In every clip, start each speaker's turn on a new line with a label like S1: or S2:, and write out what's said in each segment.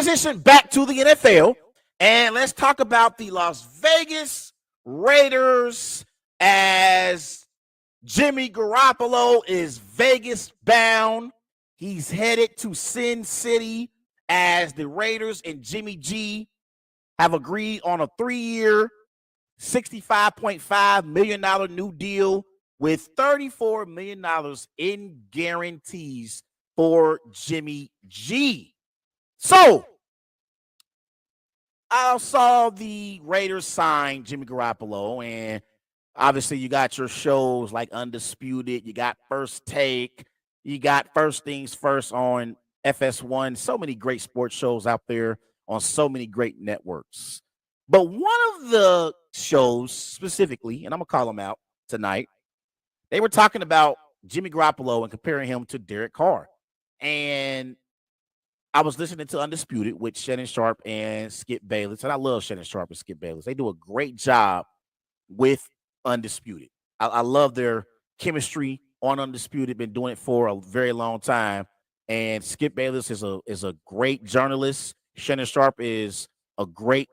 S1: transition back to the NFL, and let's talk about the Las Vegas Raiders as Jimmy Garoppolo is Vegas bound. He's headed to Sin City as the Raiders and Jimmy G have agreed on a 3-year, $65.5 million new deal with $34 million in guarantees for Jimmy G. So, I saw the Raiders sign Jimmy Garoppolo, and obviously you got your shows like Undisputed, you got First Take, you got First Things First on FS1, so many great sports shows out there on so many great networks. But one of the shows specifically, and I'm going to call them out tonight, they were talking about Jimmy Garoppolo and comparing him to Derek Carr. And I was listening to Undisputed with Shannon Sharp and Skip Bayless, and I love Shannon Sharp and Skip Bayless. They do a great job with Undisputed. I love their chemistry on Undisputed. Been doing it for a very long time. And Skip Bayless is a great journalist. Shannon Sharp is a great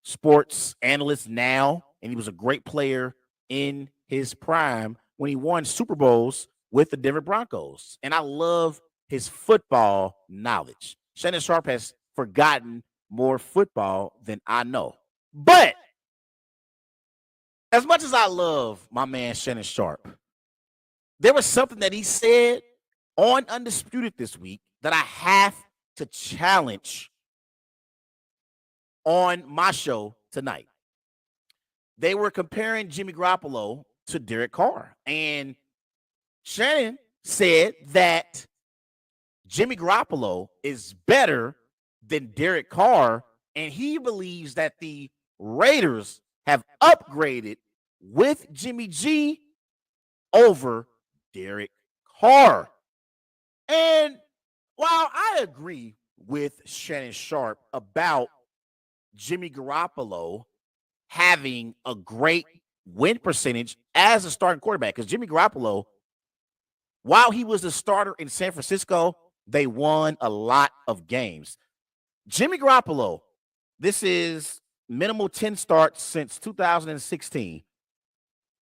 S1: sports analyst now, and he was a great player in his prime when he won Super Bowls with the Denver Broncos. And I love his football knowledge. Shannon Sharp has forgotten more football than I know. But as much as I love my man Shannon Sharp, there was something that he said on Undisputed this week that I have to challenge on my show tonight. They were comparing Jimmy Garoppolo to Derek Carr. And Shannon said that Jimmy Garoppolo is better than Derek Carr, and he believes that the Raiders have upgraded with Jimmy G over Derek Carr. And while I agree with Shannon Sharp about Jimmy Garoppolo having a great win percentage as a starting quarterback, because Jimmy Garoppolo, while he was the starter in San Francisco, they won a lot of games. Jimmy Garoppolo, this is minimal 10 starts since 2016.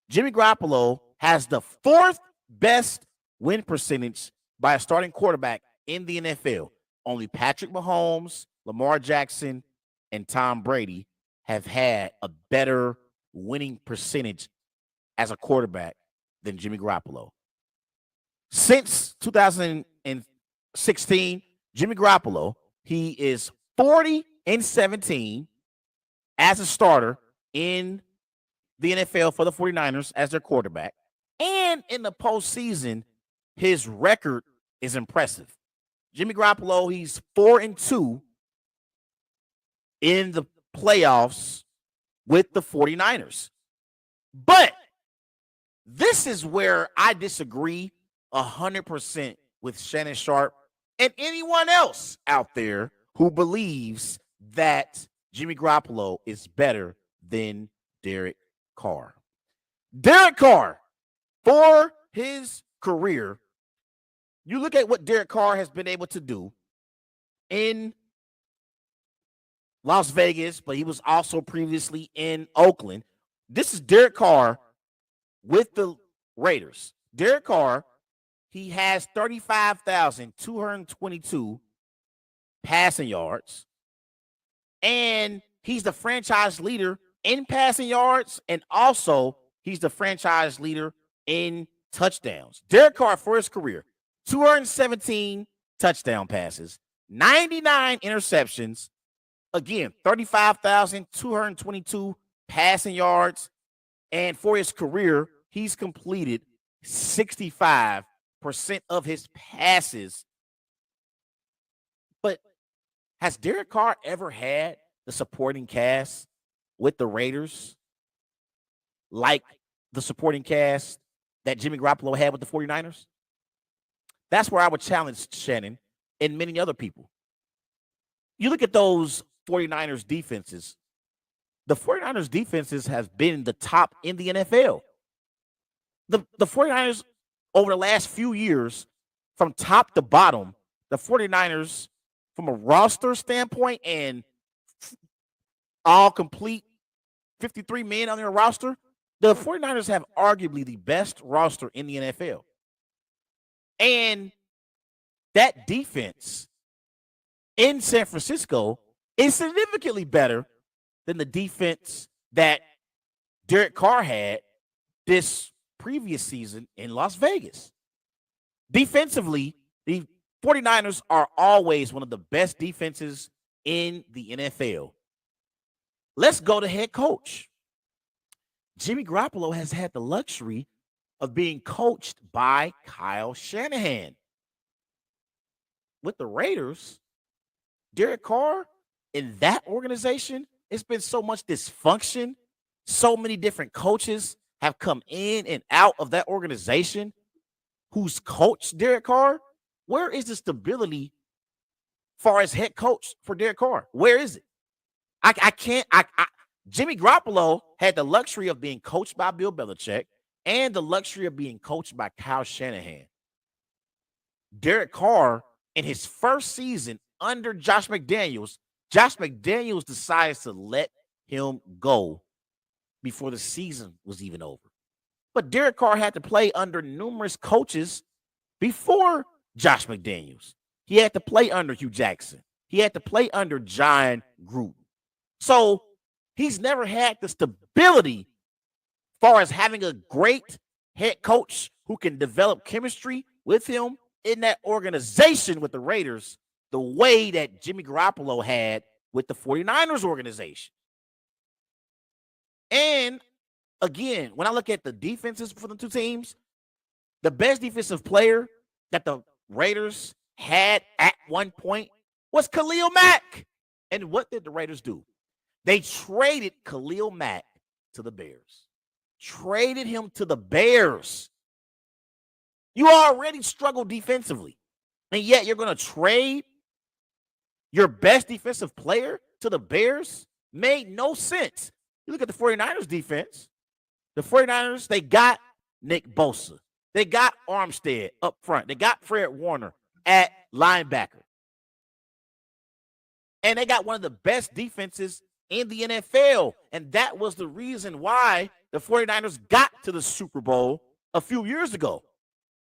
S1: Jimmy Garoppolo has the 4th best win percentage by a starting quarterback in the NFL. Only Patrick Mahomes, Lamar Jackson, and Tom Brady have had a better winning percentage as a quarterback than Jimmy Garoppolo. Since 2016, Jimmy Garoppolo, he is 40-17 as a starter in the NFL for the 49ers as their quarterback. And in the postseason, his record is impressive. Jimmy Garoppolo, he's 4-2 in the playoffs with the 49ers. But this is where I disagree 100% with Shannon Sharp and anyone else out there who believes that Jimmy Garoppolo is better than Derek Carr. Derek Carr, for his career, you look at what Derek Carr has been able to do in Las Vegas, but he was also previously in Oakland. This is Derek Carr with the Raiders. Derek Carr, he has 35,222 passing yards, and he's the franchise leader in passing yards, and also he's the franchise leader in touchdowns. Derek Carr, for his career, 217 touchdown passes, 99 interceptions, again, 35,222 passing yards, and for his career, he's completed 65% of his passes. But has Derek Carr ever had the supporting cast with the Raiders like the supporting cast that Jimmy Garoppolo had with the 49ers? That's where I would challenge Shannon and many other people. You look at those 49ers defenses. The 49ers defenses has been the top in the NFL. The 49ers over the last few years, from top to bottom, the 49ers from a roster standpoint and all complete 53 men on their roster, the 49ers have arguably the best roster in the NFL. And that defense in San Francisco is significantly better than the defense that Derek Carr had this previous season in Las Vegas. Defensively, the 49ers are always one of the best defenses in the NFL. Let's go to head coach. Jimmy Garoppolo has had the luxury of being coached by Kyle Shanahan. With the Raiders, Derek Carr, in that organization, it's been so much dysfunction. So many different coaches have come in and out of that organization who's coached Derek Carr. Where is the stability far as head coach for Derek Carr? Where is it? Jimmy Garoppolo had the luxury of being coached by Bill Belichick and the luxury of being coached by Kyle Shanahan. Derek Carr, in his first season under Josh McDaniels decides to let him go before the season was even over. But Derek Carr had to play under numerous coaches before Josh McDaniels. He had to play under Hugh Jackson. He had to play under John Gruden. So he's never had the stability as far as having a great head coach who can develop chemistry with him in that organization with the Raiders the way that Jimmy Garoppolo had with the 49ers organization. And again, when I look at the defenses for the two teams, the best defensive player that the Raiders had at one point was Khalil Mack. And what did the Raiders do? They traded Khalil Mack to the Bears. Traded him to the Bears. You already struggle defensively, and yet you're going to trade your best defensive player to the Bears? Made no sense. You look at the 49ers defense. The 49ers, they got Nick Bosa. They got Armstead up front. They got Fred Warner at linebacker. And they got one of the best defenses in the NFL. And that was the reason why the 49ers got to the Super Bowl a few years ago.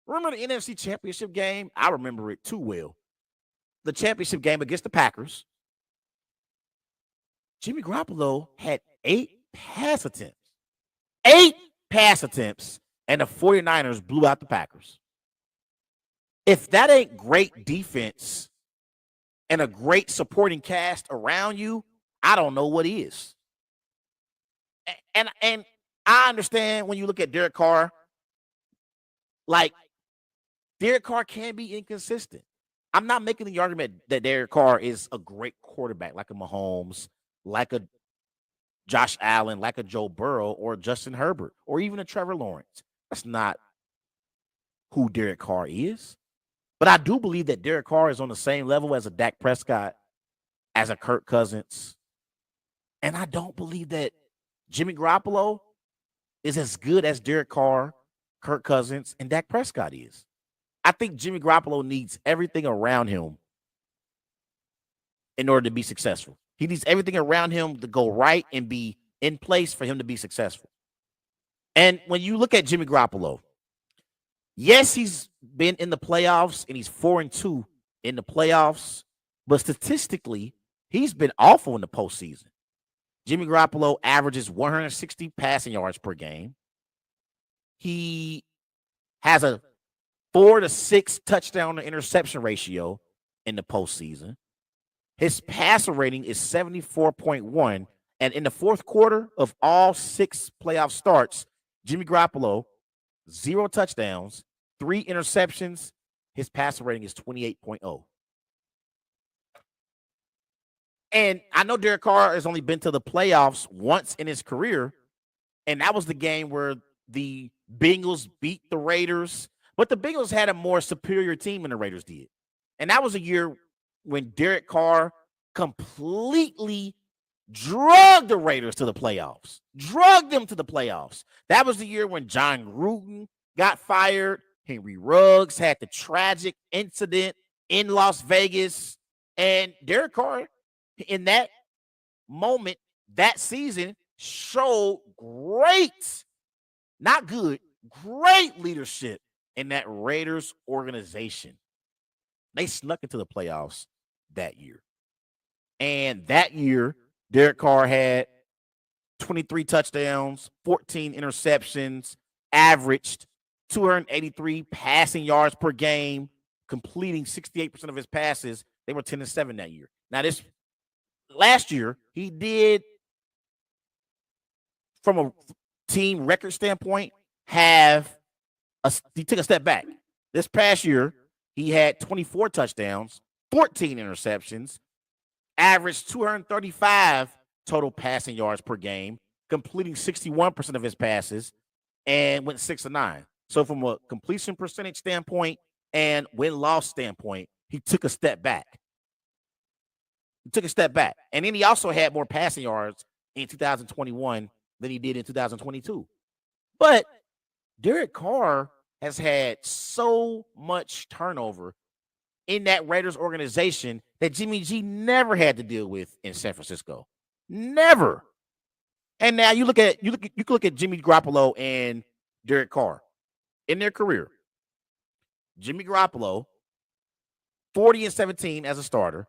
S1: Remember the NFC Championship game? I remember it too well. The championship game against the Packers. Jimmy Garoppolo had 8 pass attempts. 8 pass attempts, and the 49ers blew out the Packers. If that ain't great defense and a great supporting cast around you, I don't know what is. And I understand when you look at Derek Carr, like, Derek Carr can be inconsistent. I'm not making the argument that Derek Carr is a great quarterback, like a Mahomes, like a Josh Allen, like a Joe Burrow, or Justin Herbert, or even a Trevor Lawrence. That's not who Derek Carr is. But I do believe that Derek Carr is on the same level as a Dak Prescott, as a Kirk Cousins. And I don't believe that Jimmy Garoppolo is as good as Derek Carr, Kirk Cousins, and Dak Prescott is. I think Jimmy Garoppolo needs everything around him in order to be successful. He needs everything around him to go right and be in place for him to be successful. And when you look at Jimmy Garoppolo, yes, he's been in the playoffs and he's 4-2 in the playoffs, but statistically, he's been awful in the postseason. Jimmy Garoppolo averages 160 passing yards per game. He has a 4 to 6 touchdown to interception ratio in the postseason. His passer rating is 74.1. And in the fourth quarter of all 6 playoff starts, Jimmy Garoppolo, 0 touchdowns, 3 interceptions. His passer rating is 28.0. And I know Derek Carr has only been to the playoffs once in his career, and that was the game where the Bengals beat the Raiders. But the Bengals had a more superior team than the Raiders did. And that was a year when Derek Carr completely drugged the Raiders to the playoffs. Drugged them to the playoffs. That was the year when John Gruden got fired. Henry Ruggs had the tragic incident in Las Vegas. And Derek Carr, in that moment, that season, showed great, not good, great leadership in that Raiders organization. They snuck into the playoffs that year. And that year, Derek Carr had 23 touchdowns, 14 interceptions, averaged 283 passing yards per game, completing 68% of his passes. They were 10-7 that year. Now, this last year, he did, from a team record standpoint, he took a step back. This past year, he had 24 touchdowns, 14 interceptions, averaged 235 total passing yards per game, completing 61% of his passes, and went 6-9. So from a completion percentage standpoint and win-loss standpoint, he took a step back. And then he also had more passing yards in 2021 than he did in 2022. But Derek Carr has had so much turnover in that Raiders organization that Jimmy G never had to deal with in San Francisco. Never. And now you can look at Jimmy Garoppolo and Derek Carr in their career. Jimmy Garoppolo, 40-17 as a starter.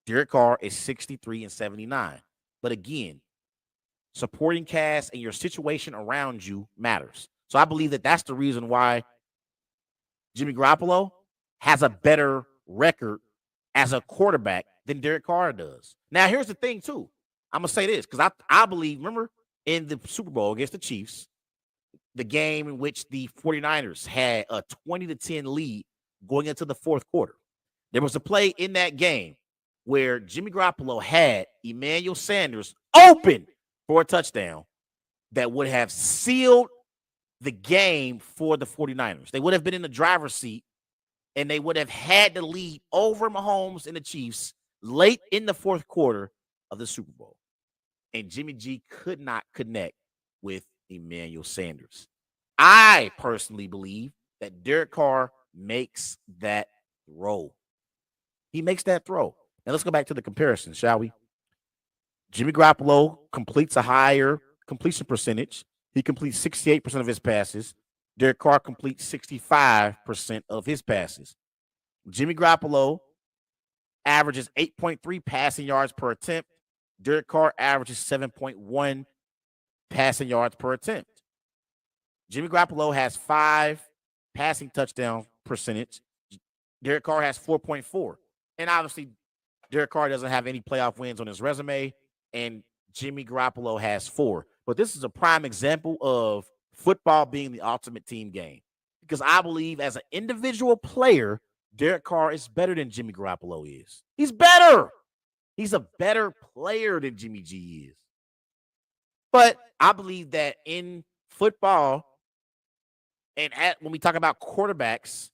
S1: Derek Carr is 63-79. But again, supporting cast and your situation around you matters. So I believe that that's the reason why Jimmy Garoppolo has a better record as a quarterback than Derek Carr does. Now, here's the thing, too. I'm going to say this because I believe, remember, in the Super Bowl against the Chiefs, the game in which the 49ers had a 20-10 lead going into the fourth quarter. There was a play in that game where Jimmy Garoppolo had Emmanuel Sanders open for a touchdown that would have sealed the game for the 49ers. They would have been in the driver's seat, and they would have had the lead over Mahomes and the Chiefs late in the fourth quarter of the Super Bowl. And Jimmy G could not connect with Emmanuel Sanders. I personally believe that Derek Carr makes that throw. He makes that throw. Now let's go back to the comparison, shall we? Jimmy Garoppolo completes a higher completion percentage. He completes 68% of his passes. Derek Carr completes 65% of his passes. Jimmy Garoppolo averages 8.3 passing yards per attempt. Derek Carr averages 7.1 passing yards per attempt. Jimmy Garoppolo has 5 passing touchdown percentage. Derek Carr has 4.4. And obviously, Derek Carr doesn't have any playoff wins on his resume, and Jimmy Garoppolo has 4. But this is a prime example of football being the ultimate team game. Because I believe as an individual player, Derek Carr is better than Jimmy Garoppolo is. He's better. He's a better player than Jimmy G is. But I believe that in football, and when we talk about quarterbacks,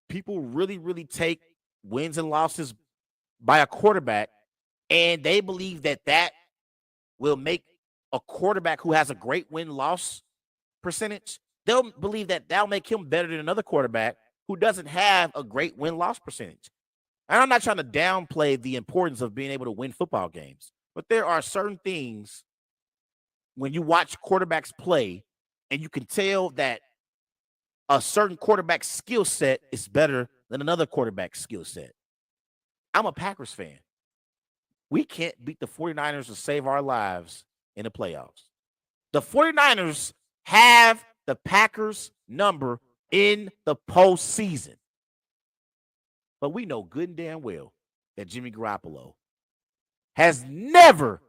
S1: people really, really take wins and losses by a quarterback, and they believe that will make a quarterback who has a great win-loss percentage, they'll believe that that'll make him better than another quarterback who doesn't have a great win-loss percentage. And I'm not trying to downplay the importance of being able to win football games, but there are certain things when you watch quarterbacks play and you can tell that a certain quarterback's skill set is better than another quarterback's skill set. I'm a Packers fan. We can't beat the 49ers to save our lives in the playoffs. The 49ers have the Packers number in the postseason. But we know good and damn well that Jimmy Garoppolo has never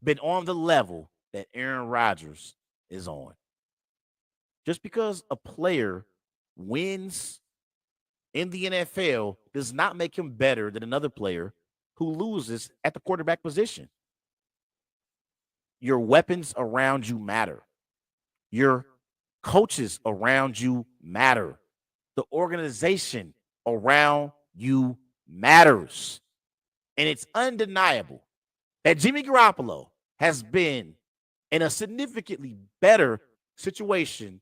S1: been on the level that Aaron Rodgers is on. Just because a player wins in the NFL does not make him better than another player who loses at the quarterback position. Your weapons around you matter. Your coaches around you matter. The organization around you matters. And it's undeniable that Jimmy Garoppolo has been in a significantly better situation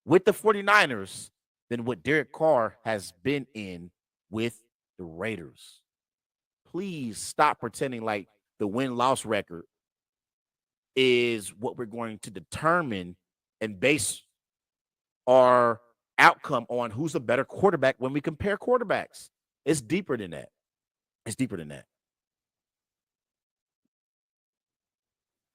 S1: with the 49ers than what Derek Carr has been in with the Raiders. please stop pretending like the win-loss record is what we're going to determine and base our outcome on who's a better quarterback when we compare quarterbacks. It's deeper than that. It's deeper than that.